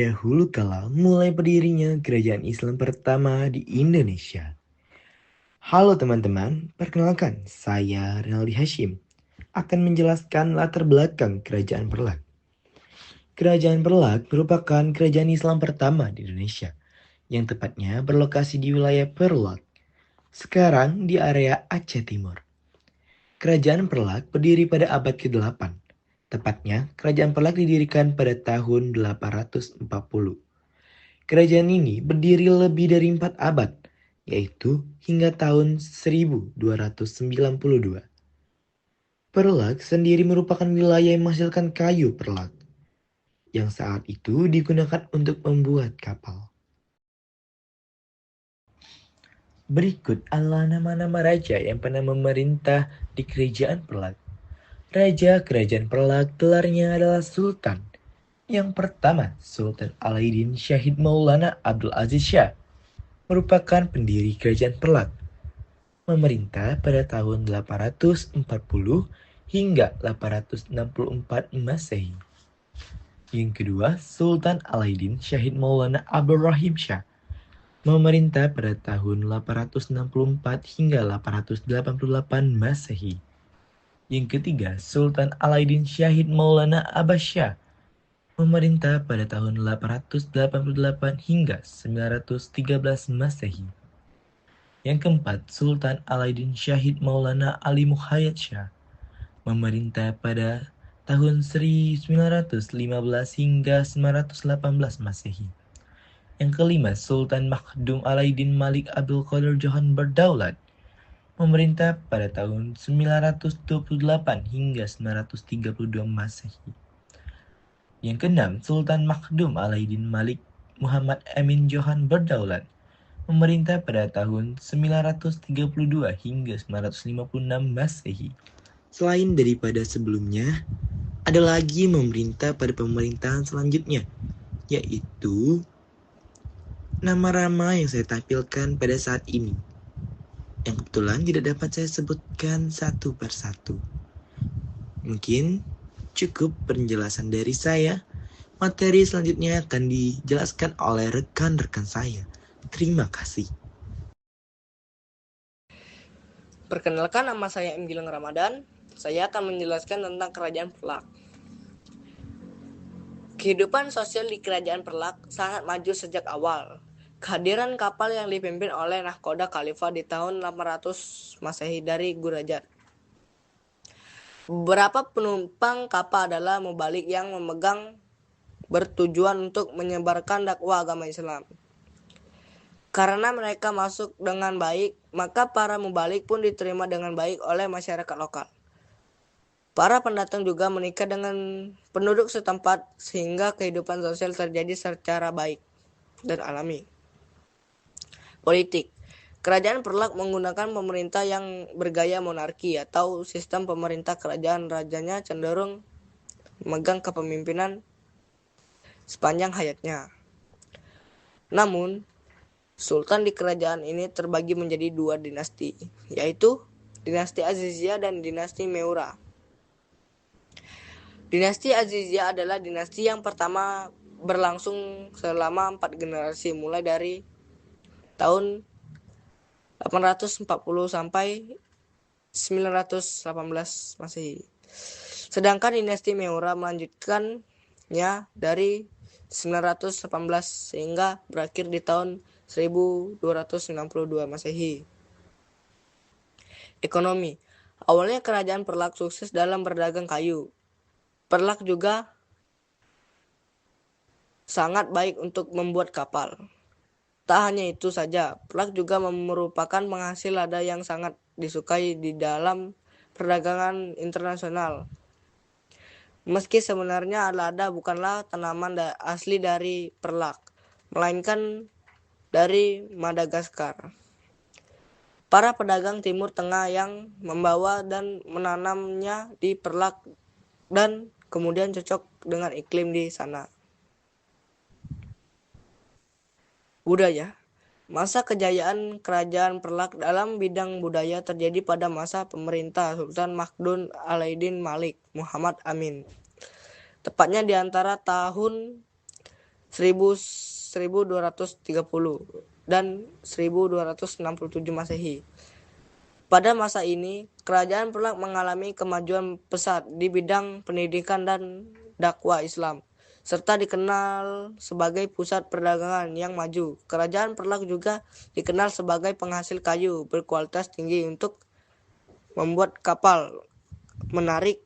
Dahulu kala mulai berdirinya kerajaan Islam pertama di Indonesia. Halo teman-teman, perkenalkan saya Renaldi Hashim akan menjelaskan latar belakang Kerajaan Perlak. Kerajaan Perlak merupakan kerajaan Islam pertama di Indonesia yang tepatnya berlokasi di wilayah Perlak, sekarang di area Aceh Timur. Kerajaan Perlak berdiri pada abad ke-8. Tepatnya, Kerajaan Perlak didirikan pada tahun 840. Kerajaan ini berdiri lebih dari 4 abad, yaitu hingga tahun 1292. Perlak sendiri merupakan wilayah yang menghasilkan kayu perlak, yang saat itu digunakan untuk membuat kapal. Berikut adalah nama-nama raja yang pernah memerintah di Kerajaan Perlak. Raja Kerajaan Perlak gelarnya adalah Sultan. Yang pertama, Sultan Alaidin Syahid Maulana Abdul Aziz Shah merupakan pendiri Kerajaan Perlak. Memerintah pada tahun 840 hingga 864 Masehi. Yang kedua, Sultan Alaidin Syahid Maulana Abdul Rahim Shah memerintah pada tahun 864 hingga 888 Masehi. Yang ketiga, Sultan Alaidin Syahid Maulana Abbas Shah memerintah pada tahun 888 hingga 913 Masehi. Yang keempat, Sultan Alaidin Syahid Maulana Ali Muhayyad Shah memerintah pada tahun 1915 hingga 918 Masehi. Yang kelima, Sultan Makhdum Alaidin Malik Abdul Qadir Johan Berdaulat memerintah pada tahun 928 hingga 932 Masehi. Yang keenam, Sultan Makhdum Alaidin Malik Muhammad Amin Johan Berdaulat memerintah pada tahun 932 hingga 956 Masehi. Selain daripada sebelumnya, ada lagi memerintah pada pemerintahan selanjutnya, yaitu nama-nama yang saya tampilkan pada saat ini, yang kebetulan tidak dapat saya sebutkan satu persatu. Mungkin cukup penjelasan dari saya. Materi selanjutnya akan dijelaskan oleh rekan-rekan saya. Terima kasih. Perkenalkan, nama saya M. Gilang Ramadan. Saya akan menjelaskan tentang Kerajaan Perlak. Kehidupan sosial di Kerajaan Perlak sangat maju sejak awal. Kehadiran kapal yang dipimpin oleh Nahkoda Khalifah di tahun 800 Masehi dari Gurajat. Beberapa penumpang kapal adalah mubalik yang memegang bertujuan untuk menyebarkan dakwah agama Islam. Karena mereka masuk dengan baik, maka para mubalik pun diterima dengan baik oleh masyarakat lokal. Para pendatang juga menikah dengan penduduk setempat sehingga kehidupan sosial terjadi secara baik dan alami. Politik. Kerajaan Perlak menggunakan pemerintah yang bergaya monarki atau sistem pemerintah kerajaan. Rajanya cenderung memegang kepemimpinan sepanjang hayatnya. Namun, sultan di kerajaan ini terbagi menjadi dua dinasti, yaitu dinasti Aziziyah dan dinasti Meura. Dinasti Aziziyah adalah dinasti yang pertama berlangsung selama 4 generasi, mulai dari tahun 840 sampai 918 Masehi. Sedangkan dinasti Meura melanjutkannya dari 918 sehingga berakhir di tahun 1292 Masehi. Ekonomi. Awalnya kerajaan Perlak sukses dalam berdagang kayu. Perlak juga sangat baik untuk membuat kapal. Tak hanya itu saja, Perlak juga merupakan penghasil lada yang sangat disukai di dalam perdagangan internasional. Meski sebenarnya lada bukanlah tanaman asli dari Perlak, melainkan dari Madagaskar. Para pedagang Timur Tengah yang membawa dan menanamnya di Perlak dan kemudian cocok dengan iklim di sana. Budaya. Masa kejayaan Kerajaan Perlak dalam bidang budaya terjadi pada masa pemerintah Sultan Makhdum Alaidin Malik Muhammad Amin. Tepatnya di antara tahun 1230 dan 1267 Masehi. Pada masa ini, kerajaan Perlak mengalami kemajuan pesat di bidang pendidikan dan dakwah Islam, serta dikenal sebagai pusat perdagangan yang maju. Kerajaan Perlak juga dikenal sebagai penghasil kayu berkualitas tinggi untuk membuat kapal, menarik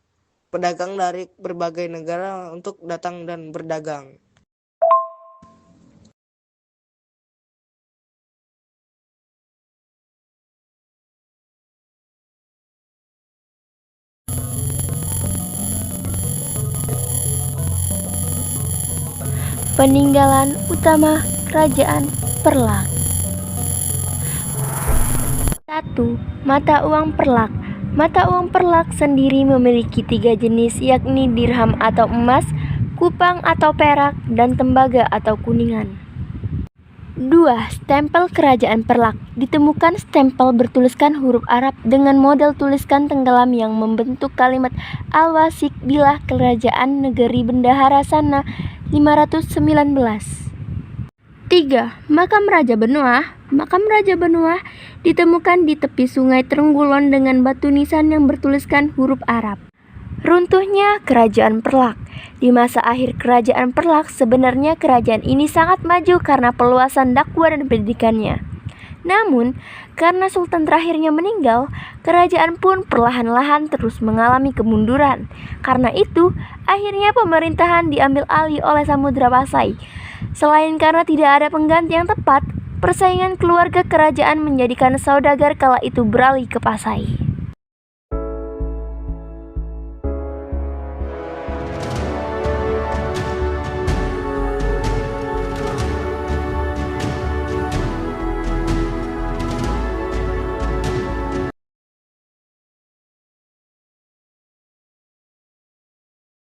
pedagang dari berbagai negara untuk datang dan berdagang. Peninggalan utama Kerajaan Perlak. 1. Mata uang Perlak. Mata uang Perlak sendiri memiliki 3 jenis, yakni dirham atau emas, kupang atau perak, dan tembaga atau kuningan. 2. Stempel Kerajaan Perlak. Ditemukan stempel bertuliskan huruf Arab dengan model tuliskan tenggelam yang membentuk kalimat Al-Wasik Billah Kerajaan Negeri Bendahara Sana 519. 3. Makam Raja Benoah. Makam Raja Benoah ditemukan di tepi sungai Trenggulon dengan batu nisan yang bertuliskan huruf Arab. Runtuhnya Kerajaan Perlak. Di masa akhir Kerajaan Perlak, sebenarnya kerajaan ini sangat maju karena peluasan dakwah dan pendidikannya. Namun, karena sultan terakhirnya meninggal, kerajaan pun perlahan-lahan terus mengalami kemunduran. Karena itu, akhirnya pemerintahan diambil alih oleh Samudra Pasai. Selain karena tidak ada pengganti yang tepat, persaingan keluarga kerajaan menjadikan saudagar kala itu beralih ke Pasai.